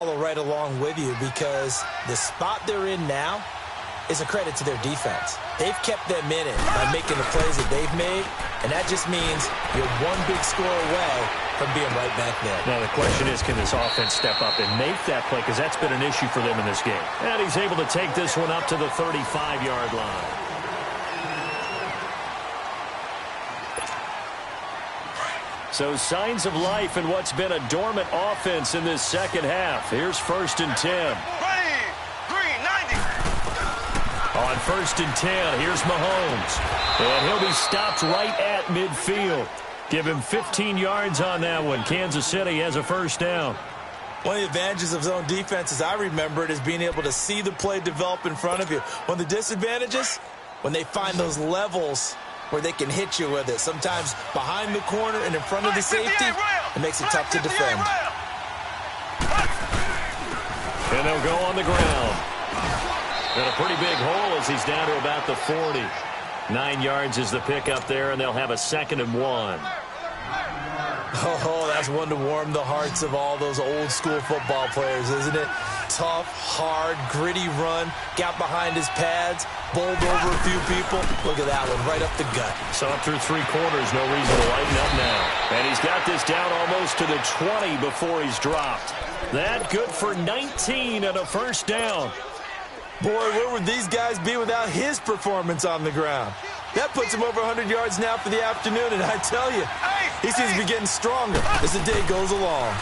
Right along with you, because the spot they're in now is a credit to their defense. They've kept them in it by making the plays that they've made, and that just means you're one big score away from being right back there. Now the question is, can this offense step up and make that play, because that's been an issue for them in this game. And he's able to take this one up to the 35-yard line. So signs of life in what's been a dormant offense in this second half. Here's 1st and 10. Ready, 390. On 1st and 10, here's Mahomes. And he'll be stopped right at midfield. Give him 15 yards on that one. Kansas City has a first down. One of the advantages of zone defense, as I remember it, is being able to see the play develop in front of you. One of the disadvantages, when they find those levels where they can hit you with it. Sometimes behind the corner and in front of the safety, it makes it tough to defend. And they'll go on the ground. And a pretty big hole as he's down to about the 40. 9 yards is the pickup there, and they'll have a 2nd and 1. Oh, that's one to warm the hearts of all those old school football players, isn't it? Tough, hard, gritty run, got behind his pads, bowled over a few people. Look at that one, right up the gut. So up through 3 quarters, no reason to lighten up now. And he's got this down almost to the 20 before he's dropped. That good for 19 and a first down. Boy, where would these guys be without his performance on the ground? That puts him over 100 yards now for the afternoon, and I tell you, he seems to be getting stronger as the day goes along.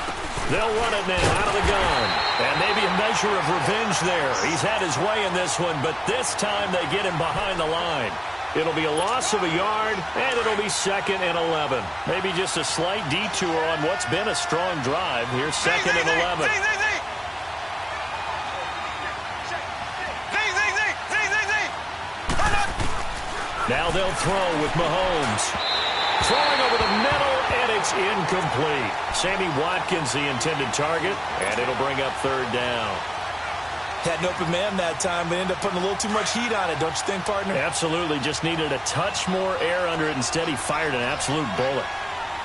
They'll run it now out of the gun. And maybe a measure of revenge there. He's had his way in this one, but this time they get him behind the line. It'll be a loss of a yard, and it'll be 2nd and 11. Maybe just a slight detour on what's been a strong drive. Here's 2nd and 11. Now they'll throw with Mahomes. Throwing over the middle, and it's incomplete. Sammy Watkins, the intended target, and it'll bring up 3rd down. Had an open man that time, but ended up putting a little too much heat on it, don't you think, partner? Absolutely. Just needed a touch more air under it. Instead, he fired an absolute bullet.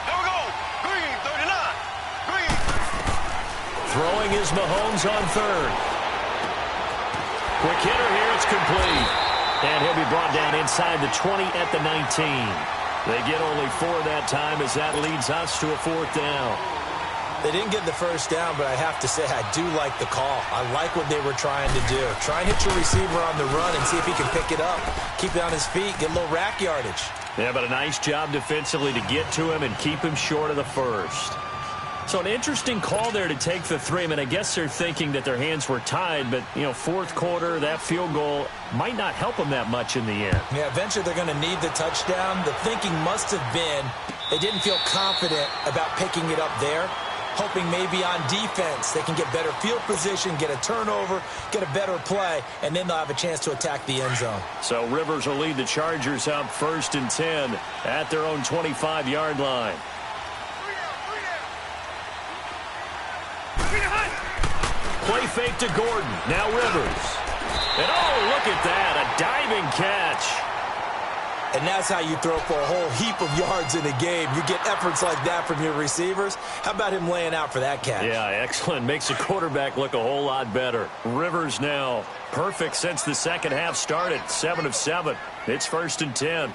There we go. Green, 39. Green. Throwing is Mahomes on 3rd. Quick hitter here. It's complete. And he'll be brought down inside the 20 at the 19. They get only 4 that time as that leads us to a 4th down. They didn't get the first down, but I have to say I do like the call. I like what they were trying to do. Try and hit your receiver on the run and see if he can pick it up. Keep it on his feet, get a little rack yardage. Yeah, but a nice job defensively to get to him and keep him short of the first. So an interesting call there to take the 3. I mean, I guess they're thinking that their hands were tied, but, you know, 4th quarter, that field goal might not help them that much in the end. Yeah, eventually they're going to need the touchdown. The thinking must have been they didn't feel confident about picking it up there, hoping maybe on defense they can get better field position, get a turnover, get a better play, and then they'll have a chance to attack the end zone. So Rivers will lead the Chargers up 1st and 10 at their own 25-yard line. Play fake to Gordon. Now Rivers. And oh, look at that. A diving catch. And that's how you throw for a whole heap of yards in a game. You get efforts like that from your receivers. How about him laying out for that catch? Yeah, excellent. Makes the quarterback look a whole lot better. Rivers now perfect since the second half started. 7 of 7. It's 1st and 10.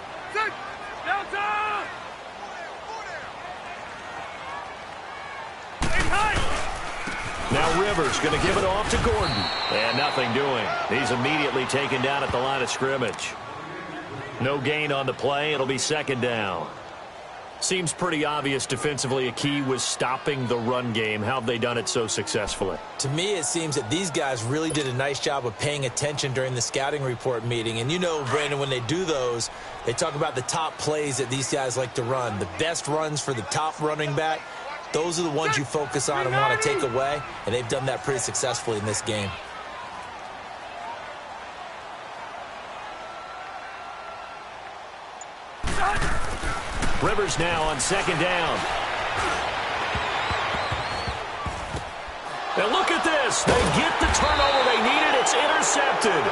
Now Rivers going to give it off to Gordon. And nothing doing. He's immediately taken down at the line of scrimmage. No gain on the play. It'll be 2nd down. Seems pretty obvious defensively a key was stopping the run game. How have they done it so successfully? To me, it seems that these guys really did a nice job of paying attention during the scouting report meeting. And you know, Brandon, when they do those, they talk about the top plays that these guys like to run. The best runs for the top running back. Those are the ones you focus on and want to take away, and they've done that pretty successfully in this game. Rivers now on 2nd down. And look at this. They get the turnover they needed. It's intercepted.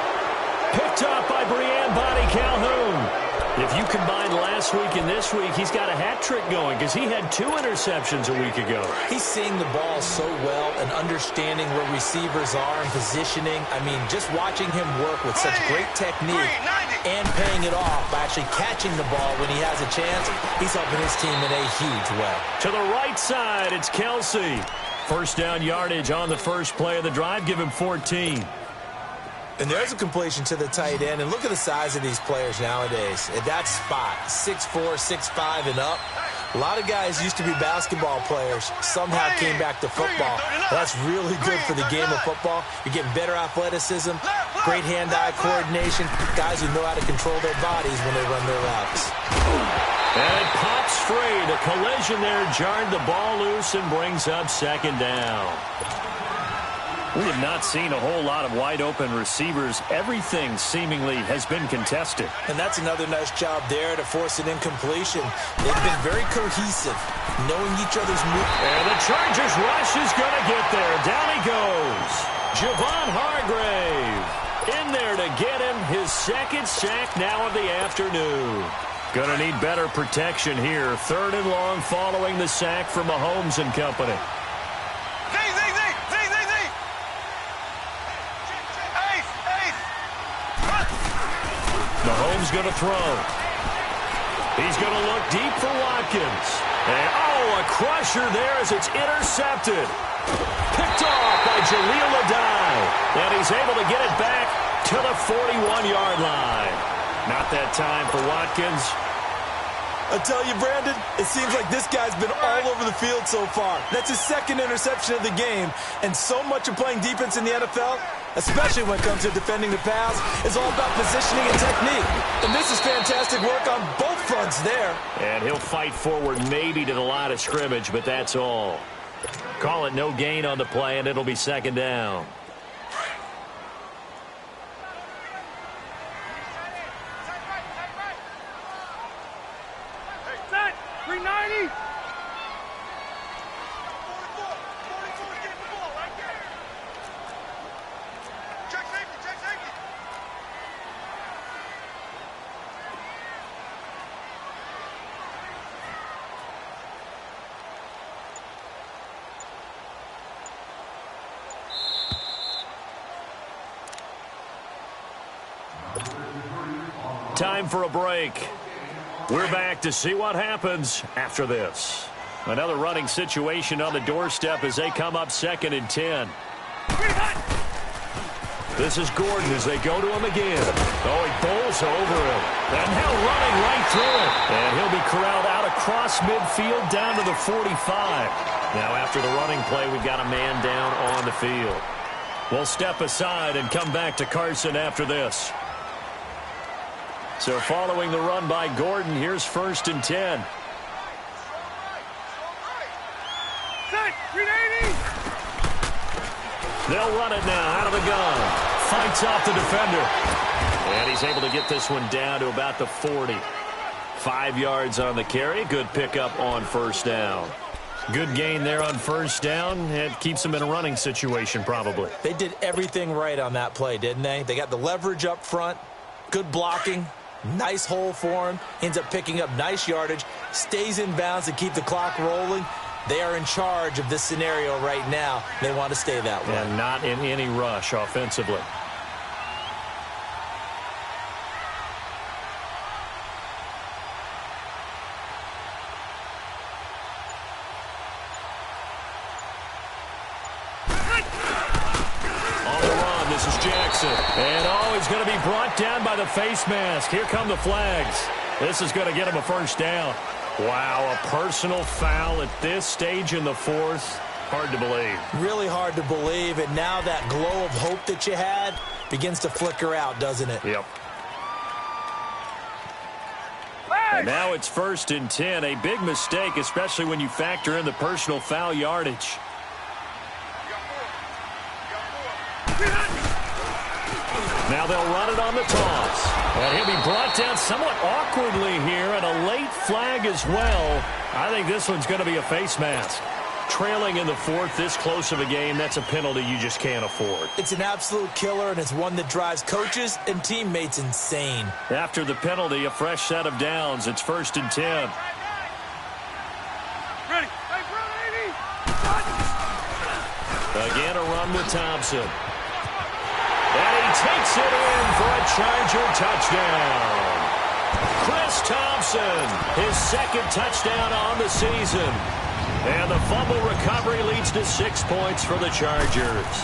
Picked up by Brian Bonnie Calhoun. If you combine last week and this week, he's got a hat trick going because he had 2 interceptions a week ago. He's seeing the ball so well and understanding where receivers are and positioning. I mean, just watching him work with such great technique and paying it off by actually catching the ball when he has a chance, he's helping his team in a huge way. To the right side, it's Kelsey. First down yardage on the first play of the drive. Give him 14. And there's a completion to the tight end. And look at the size of these players nowadays. At that spot, 6'4", 6'5", and up. A lot of guys used to be basketball players. Somehow came back to football. That's really good for the game of football. You're getting better athleticism, great hand-eye coordination, guys who know how to control their bodies when they run their routes. And it pops free. The collision there jarred the ball loose and brings up second down. We have not seen a whole lot of wide-open receivers. Everything seemingly has been contested. And that's another nice job there to force an incompletion. They've been very cohesive, knowing each other's moves. And the Chargers rush is going to get there. Down he goes. Javon Hargrave in there to get him his second sack now of the afternoon. Going to need better protection here. 3rd and long following the sack from Mahomes and company. Mahomes going to throw. He's going to look deep for Watkins. And, a crusher there as it's intercepted. Picked off by Jaleel Adai. And he's able to get it back to the 41-yard line. Not that time for Watkins. I tell you, Brandon, it seems like this guy's been all over the field so far. That's his 2nd interception of the game. And so much of playing defense in the NFL, especially when it comes to defending the pass, is all about positioning and technique. And this is fantastic work on both fronts there. And he'll fight forward maybe to the line of scrimmage, but that's all. Call it no gain on the play, and it'll be second down. Time for a break. We're back to see what happens after this. Another running situation on the doorstep as they come up 2nd and 10. This is Gordon as they go to him again. He bowls over him. And now running right through it. And he'll be corralled out across midfield down to the 45. Now after the running play, we've got a man down on the field. We'll step aside and come back to Carson after this. So following the run by Gordon, here's 1st and 10. They'll run it now out of the gun. Fights off the defender. And he's able to get this one down to about the 40. 5 yards on the carry. Good pickup on 1st down. Good gain there on 1st down. It keeps them in a running situation probably. They did everything right on that play, didn't they? They got the leverage up front. Good blocking. Nice hole for him. Ends up picking up nice yardage. Stays in bounds to keep the clock rolling. They are in charge of this scenario right now. They want to stay that way. And not in any rush offensively. And he's going to be brought down by the face mask. Here come the flags. This is going to get him a 1st down. Wow, a personal foul at this stage in the 4th. Hard to believe. Really hard to believe. And now that glow of hope that you had begins to flicker out, doesn't it? Yep. And now it's 1st and 10. A big mistake, especially when you factor in the personal foul yardage. Now they'll run it on the toss. And he'll be brought down somewhat awkwardly here, and a late flag as well. I think this one's going to be a face mask. trailing in the fourth, this close of a game, that's a penalty you just can't afford. It's an absolute killer, and it's one that drives coaches and teammates insane. After the penalty, a fresh set of downs. It's 1st and 10. Ready. Again, a run with Thompson. And he takes it in for a Charger touchdown. Chris Thompson, his second touchdown on the season. And the fumble recovery leads to 6 points for the Chargers.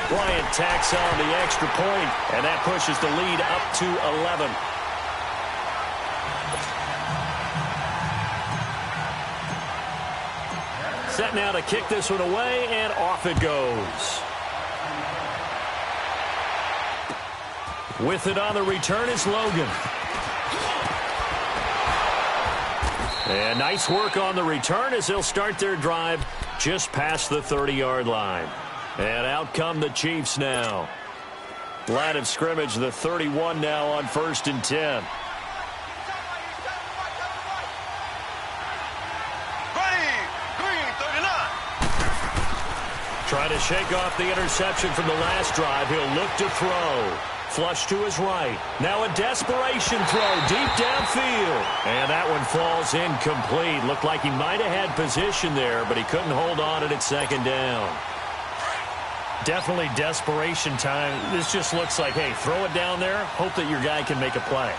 Bryant tacks on the extra point, and that pushes the lead up to 11. Set now to kick this one away, and off it goes. With it on the return is Logan. And nice work on the return as they'll start their drive just past the 30-yard line. And out come the Chiefs now. Line of scrimmage, the 31 now on 1st and 10. Trying to shake off the interception from the last drive. He'll look to throw. Flush to his right. Now a desperation throw deep downfield. And that one falls incomplete. Looked like he might have had position there, but he couldn't hold on at 2nd down. Definitely desperation time. This just looks like, hey, throw it down there. Hope that your guy can make a play.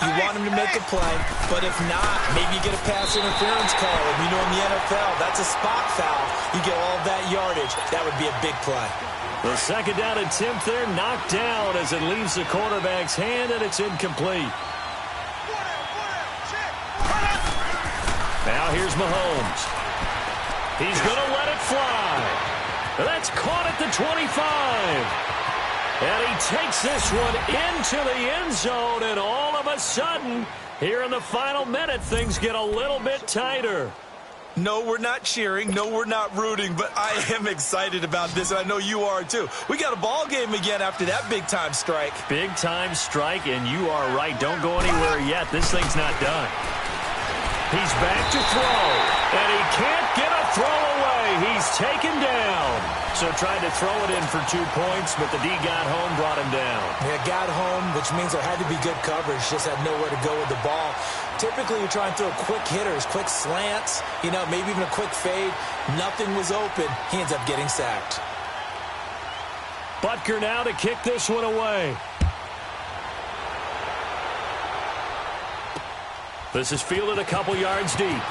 You want him to make a play, but if not, maybe you get a pass interference call. And you know in the NFL, that's a spot foul. You get all of that yardage. That would be a big play. The 2nd down attempt there knocked down as it leaves the quarterback's hand, and it's incomplete. Now here's Mahomes. He's going to let it fly. That's caught at the 25. And he takes this one into the end zone, and all of a sudden, here in the final minute, things get a little bit tighter. No, we're not cheering. No, we're not rooting, but I am excited about this, and I know you are too. We got a ball game again after that big-time strike. Big-time strike, and you are right. Don't go anywhere yet. This thing's not done. He's back to throw, and he can't get a throw away. He's taken down. So tried to throw it in for 2 points, but the D got home, brought him down. Yeah, got home, which means there had to be good coverage. Just had nowhere to go with the ball. Typically, you're trying to throw quick hitters, quick slants, you know, maybe even a quick fade. Nothing was open. He ends up getting sacked. Butker now to kick this one away. This is fielded a couple yards deep.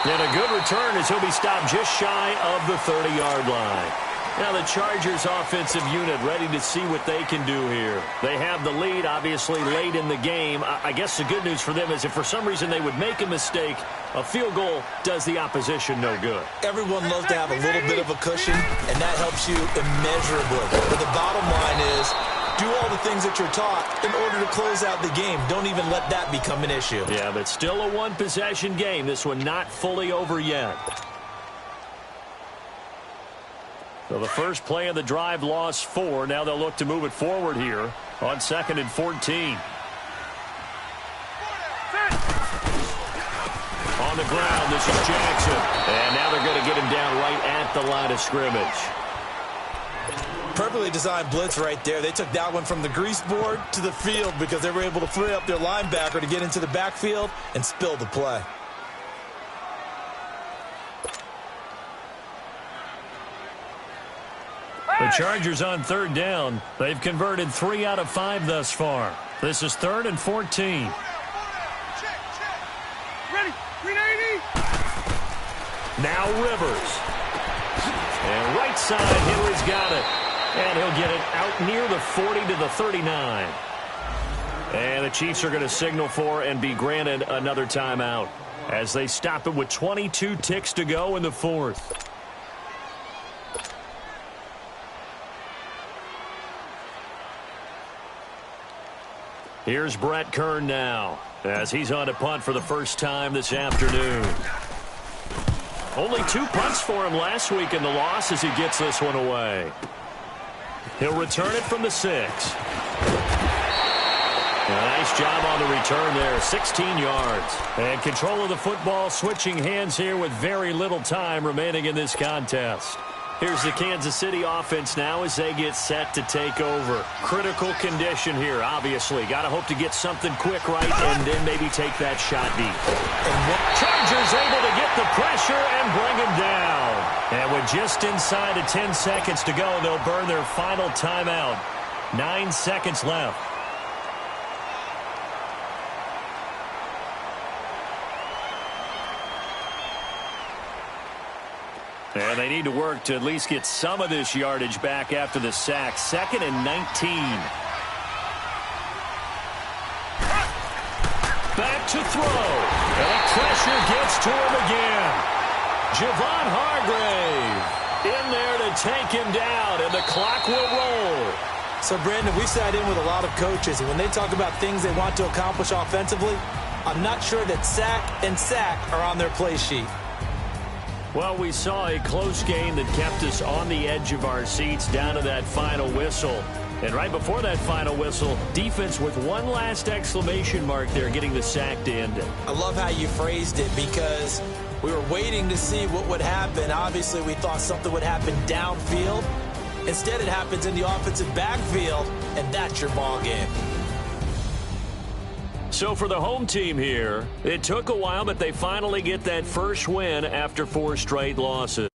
And a good return as he'll be stopped just shy of the 30-yard line. Now the Chargers offensive unit ready to see what they can do here. They have the lead, obviously, late in the game. I guess the good news for them is if for some reason they would make a mistake, a field goal does the opposition no good. Everyone loves to have a little bit of a cushion, and that helps you immeasurably. But the bottom line is, do all the things that you're taught in order to close out the game. Don't even let that become an issue. Yeah, but still a one-possession game. This one not fully over yet. So the first play of the drive lost 4. Now they'll look to move it forward here on 2nd and 14. On the ground, this is Jackson. And now they're going to get him down right at the line of scrimmage. Perfectly designed blitz right there. They took that one from the grease board to the field because they were able to free up their linebacker to get into the backfield and spill the play. The Chargers on 3rd down. They've converted 3 out of 5 thus far. This is 3rd and 14. Ready, 380. Now Rivers. And right side, Henry's got it. And he'll get it out near the 40 to the 39. And the Chiefs are going to signal for and be granted another timeout as they stop it with 22 ticks to go in the 4th. Here's Brett Kern now as he's on to punt for the first time this afternoon. Only 2 punts for him last week in the loss as he gets this one away. He'll return it from the 6. Nice job on the return there, 16 yards. And control of the football, switching hands here with very little time remaining in this contest. Here's the Kansas City offense now as they get set to take over. Critical condition here, obviously. Got to hope to get something quick right and then maybe take that shot deep. Chargers able to get the pressure and bring him down. And with just inside of 10 seconds to go, they'll burn their final timeout. 9 seconds left. And they need to work to at least get some of this yardage back after the sack. 2nd and 19. Back to throw. And the pressure gets to him again. Javon Hargrave in there to take him down, and the clock will roll. So, Brandon, we sat in with a lot of coaches, and when they talk about things they want to accomplish offensively, I'm not sure that sack and sack are on their play sheet. Well, we saw a close game that kept us on the edge of our seats down to that final whistle. And right before that final whistle, defense with one last exclamation mark there, getting the sack to end it. I love how you phrased it because we were waiting to see what would happen. Obviously, we thought something would happen downfield. Instead, it happens in the offensive backfield, and that's your ball game. So for the home team here, it took a while, but they finally get that first win after 4 straight losses.